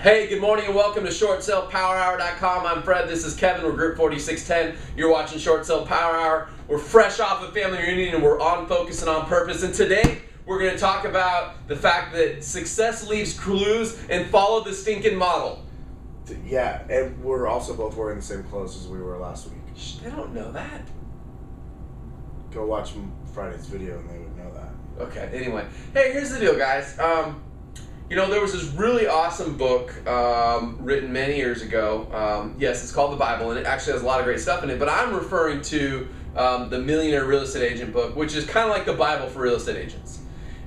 Hey, good morning and welcome to ShortSalePowerHour.com. I'm Fred, this is Kevin, we're Group 4610. You're watching Short Sale Power Hour. We're fresh off a family reunion and we're on focus and on purpose. And today, we're going to talk about the fact that success leaves clues and follow the Stinkin model. Yeah, and we're also both wearing the same clothes as we were last week. Shh, they don't know that. Go watch Friday's video and they would know that. Okay, anyway. Hey, here's the deal, guys. There was this really awesome book written many years ago. Yes, it's called the Bible, and it actually has a lot of great stuff in it. But I'm referring to the Millionaire Real Estate Agent book, which is kind of like the Bible for real estate agents.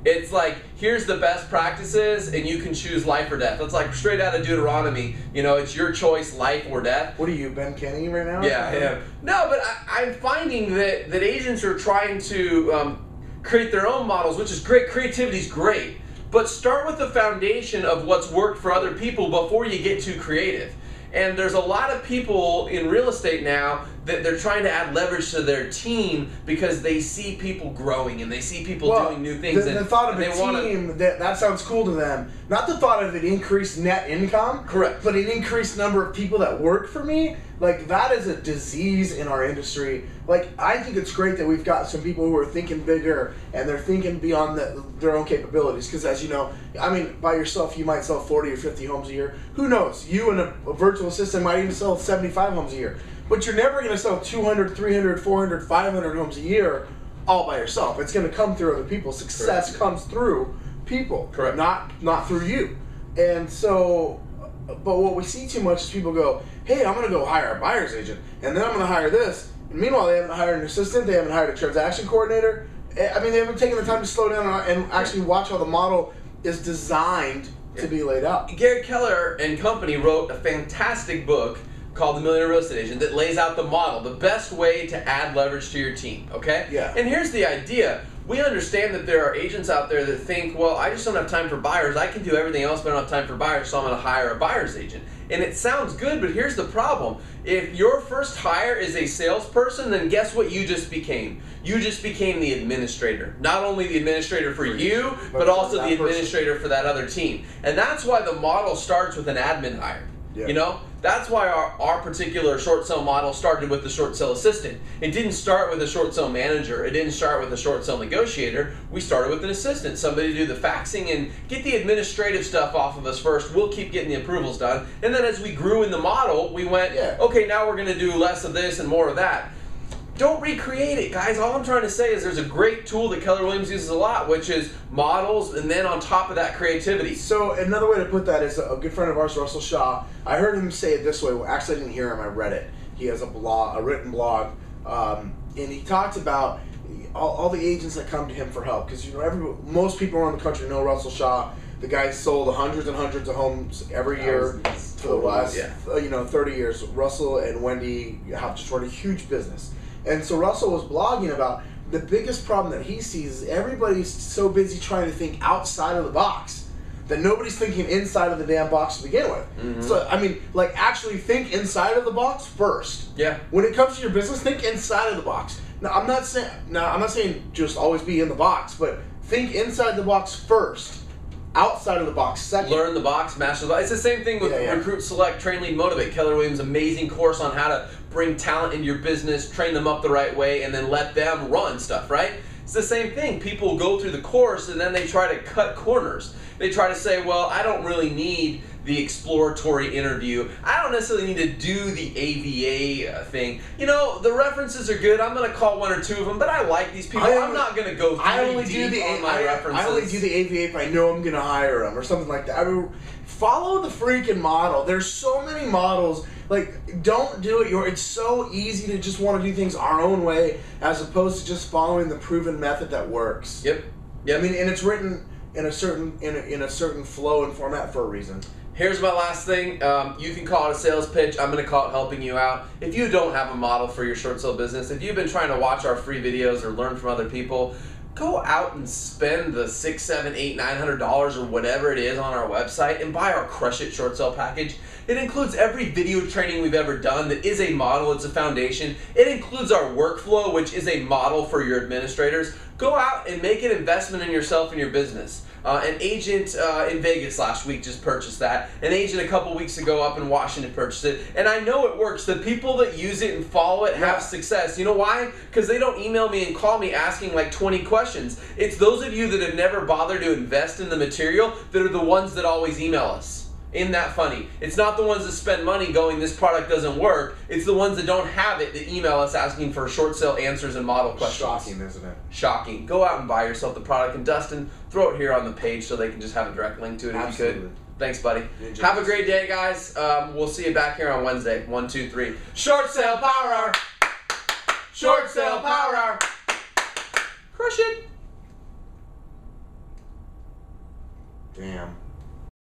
It's like, here's the best practices, and you can choose life or death. It's like straight out of Deuteronomy. You know, it's your choice, life or death. What are you, Ben Kenny right now? Yeah, I am. No, but I'm finding that agents are trying to create their own models, which is great. Creativity is great. But start with the foundation of what's worked for other people before you get too creative. And there's a lot of people in real estate now that they're trying to add leverage to their team because they see people growing and they see people doing new things. The thought of a team, that sounds cool to them. Not the thought of an increased net income. Correct. But an increased number of people that work for me. Like, that is a disease in our industry. Like, I think it's great that we've got some people who are thinking bigger and they're thinking beyond their own capabilities. Because as you know, I mean, by yourself, you might sell 40 or 50 homes a year. Who knows? You and a virtual assistant might even sell 75 homes a year. But you're never going to sell 200, 300, 400, 500 homes a year all by yourself. It's going to come through other people. Success comes through people, correct? Not through you. And so, but what we see too much is people go, hey, I'm going to go hire a buyer's agent, and then I'm going to hire this. And meanwhile, they haven't hired an assistant, they haven't hired a transaction coordinator. I mean, they haven't taken the time to slow down and actually watch how the model is designed to be laid out. Gary Keller and company wrote a fantastic book called The Millionaire Real Estate Agent that lays out the model, the best way to add leverage to your team, okay? Yeah. And here's the idea. We understand that there are agents out there that think, well, I just don't have time for buyers. I can do everything else, but I don't have time for buyers, so I'm going to hire a buyer's agent. And it sounds good, but here's the problem. If your first hire is a salesperson, then guess what you just became? You just became the administrator. Not only the administrator for you, but also the administrator for that other team. And that's why the model starts with an admin hire. Yeah. You know? That's why our particular short sale model started with the short sale assistant. It didn't start with a short sale manager. It didn't start with a short sale negotiator. We started with an assistant, somebody to do the faxing and get the administrative stuff off of us first. We'll keep getting the approvals done. And then as we grew in the model, we went, okay, now we're going to do less of this and more of that. Don't recreate it, guys. All I'm trying to say is there's a great tool that Keller Williams uses a lot, which is models, and then on top of that, creativity. So another way to put that is a good friend of ours, Russell Shaw. I heard him say it this way. Well, actually, I didn't hear him. I read it. He has a written blog, and he talked about all the agents that come to him for help. Because most people around the country know Russell Shaw. The guy sold hundreds and hundreds of homes every year for the last 30 years. Russell and Wendy have just run a huge business. And so Russell was blogging about the biggest problem that he sees is everybody's so busy trying to think outside of the box that nobody's thinking inside of the damn box to begin with. Mm-hmm. So, I mean, like, actually think inside of the box first. Yeah. When it comes to your business, think inside of the box. Now, I'm not saying just always be in the box, but think inside the box first. Outside of the box second. Learn the box, master the box. It's the same thing with Recruit, Select, Train, Lead, Motivate. Keller Williams' amazing course on how to bring talent into your business, train them up the right way, and then let them run stuff, right? It's the same thing. People go through the course and then they try to cut corners. They try to say, well, I don't really need the exploratory interview. I don't necessarily need to do the AVA thing. You know, the references are good. I'm going to call one or two of them, but I like these people. I'm not going to go deep on my references. I only do the AVA if I know I'm going to hire them or something like that. I mean, follow the freaking model. There's so many models. Like, don't do it. It's so easy to just want to do things our own way as opposed to just following the proven method that works. Yep. I mean, and it's written in a certain flow and format for a reason. Here's my last thing. You can call it a sales pitch. I'm going to call it helping you out. If you don't have a model for your short sale business, if you've been trying to watch our free videos or learn from other people, go out and spend the $600, $700, $800, $900 or whatever it is on our website and buy our Crush It short sale package. It includes every video training we've ever done that is a model, it's a foundation. It includes our workflow, which is a model for your administrators. Go out and make an investment in yourself and your business. An agent in Vegas last week just purchased that. An agent a couple weeks ago up in Washington purchased it. And I know it works. The people that use it and follow it have success. You know why? Because they don't email me and call me asking like 20 questions. It's those of you that have never bothered to invest in the material that are the ones that always email us. Isn't that funny? It's not the ones that spend money going, this product doesn't work. It's the ones that don't have it that email us asking for short sale answers and model questions. Shocking, isn't it? Shocking. Go out and buy yourself the product. And Dustin, throw it here on the page so they can just have a direct link to it if you could. Thanks, buddy. Have a great day, guys. We'll see you back here on Wednesday. 1, 2, 3. Short sale power hour. Short sale power hour. Crush it. Damn.